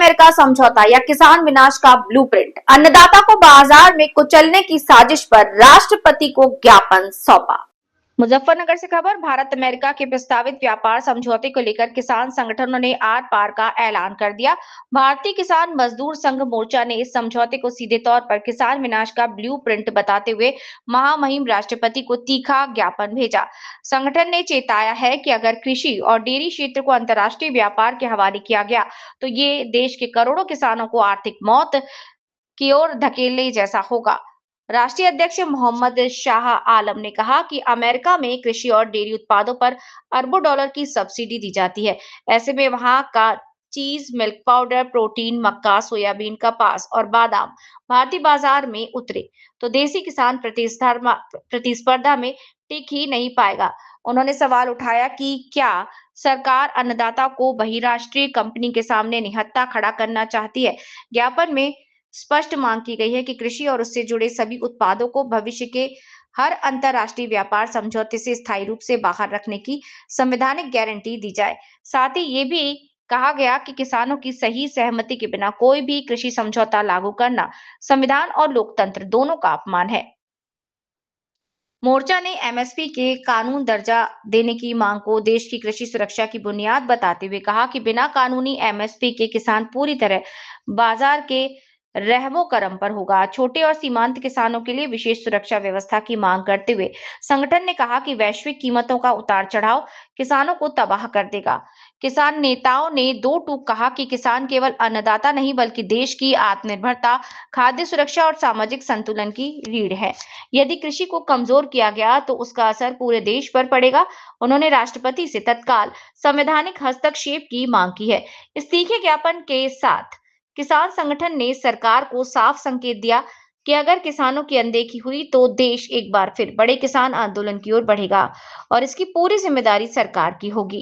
America समझौता या किसान विनाश का ब्लूप्रिंट, अन्नदाता को बाजार में कुचलने की साजिश पर राष्ट्रपति को ज्ञापन सौंपा। मुजफ्फरनगर से खबर। भारत अमेरिका के प्रस्तावित व्यापार समझौते को लेकर किसान संगठनों ने आर पार का ऐलान कर दिया। भारतीय किसान मजदूर संघ मोर्चा ने इस समझौते को सीधे तौर पर किसान विनाश का ब्लूप्रिंट बताते हुए महामहिम राष्ट्रपति को तीखा ज्ञापन भेजा। संगठन ने चेताया है कि अगर कृषि और डेयरी क्षेत्र को अंतर्राष्ट्रीय व्यापार के हवाले किया गया तो ये देश के करोड़ों किसानों को आर्थिक मौत की ओर धकेलने जैसा होगा। राष्ट्रीय अध्यक्ष मोहम्मद शाह आलम ने कहा कि अमेरिका में कृषि और डेयरी उत्पादों पर अरबों डॉलर की सब्सिडी दी जाती है। ऐसे में वहां का चीज, मिल्क पाउडर, प्रोटीन, मक्का, सोयाबीन, कपास और बादाम भारतीय बाजार में उतरे तो देसी किसान प्रतिस्पर्धा में टिक ही नहीं पाएगा। उन्होंने सवाल उठाया कि क्या सरकार अन्नदाता को बहुराष्ट्रीय कंपनी के सामने निहत्था खड़ा करना चाहती है। ज्ञापन में स्पष्ट मांग की गई है कि कृषि और उससे जुड़े सभी उत्पादों को भविष्य के हर अंतर्राष्ट्रीय व्यापार समझौते से स्थायी रूप से बाहर रखने की संवैधानिक गारंटी दी जाए। साथ ही ये भी कहा गया कि किसानों की सही सहमति के बिना कोई भी कृषि समझौता लागू करना संविधान और लोकतंत्र दोनों का अपमान है। मोर्चा ने एमएसपी के कानून दर्जा देने की मांग को देश की कृषि सुरक्षा की बुनियाद बताते हुए कहा कि बिना कानूनी एमएसपी के किसान पूरी तरह बाजार के रहमो करम पर होगा। छोटे और सीमांत किसानों के लिए विशेष सुरक्षा व्यवस्था की मांग करते हुए संगठन ने कहा कि वैश्विक कीमतों का उतार चढ़ाव किसानों को तबाह कर देगा। किसान नेताओं ने दो टूक कहा कि किसान केवल अन्नदाता नहीं बल्कि देश की आत्मनिर्भरता, खाद्य सुरक्षा और सामाजिक संतुलन की रीढ़ है। यदि कृषि को कमजोर किया गया तो उसका असर पूरे देश पर पड़ेगा। उन्होंने राष्ट्रपति से तत्काल संवैधानिक हस्तक्षेप की मांग की है। इस तीखे ज्ञापन के साथ किसान संगठन ने सरकार को साफ संकेत दिया कि अगर किसानों की अनदेखी हुई तो देश एक बार फिर बड़े किसान आंदोलन की ओर बढ़ेगा और इसकी पूरी जिम्मेदारी सरकार की होगी।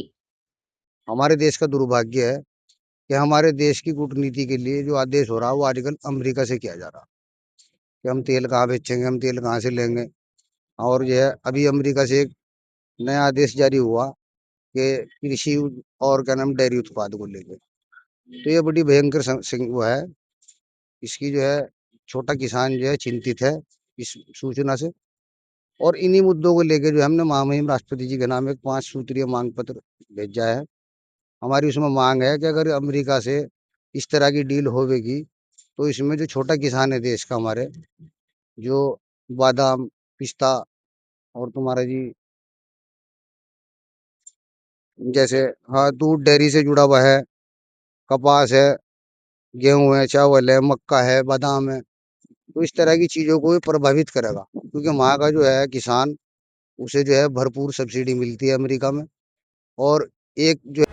हमारे देश का दुर्भाग्य है कि हमारे देश की कूटनीति के लिए जो आदेश हो रहा है वो आजकल अमेरिका से किया जा रहा है कि हम तेल कहाँ बेचेंगे, हम तेल कहाँ से लेंगे। और जो है अभी अमेरिका से एक नया आदेश जारी हुआ कि कृषि और क्या नाम डेयरी उत्पाद को लेकर, तो ये बड़ी भयंकर वो है। इसकी जो है छोटा किसान जो है चिंतित है इस सूचना से। और इन्हीं मुद्दों को लेकर जो हमने महामहिम राष्ट्रपति जी के नाम एक 5 सूत्रीय मांग पत्र भेजा है। हमारी उसमें मांग है कि अगर अमेरिका से इस तरह की डील होवेगी तो इसमें जो छोटा किसान है देश का, हमारे जो बादाम, पिस्ता और तुम्हारा जी जैसे, हाँ, दूध डेयरी से जुड़ा हुआ है, कपास है, गेहूं है, चावल है, मक्का है, बादाम है, तो इस तरह की चीजों को भी प्रभावित करेगा क्योंकि वहाँ का जो है किसान, उसे जो है भरपूर सब्सिडी मिलती है अमेरिका में। और एक जो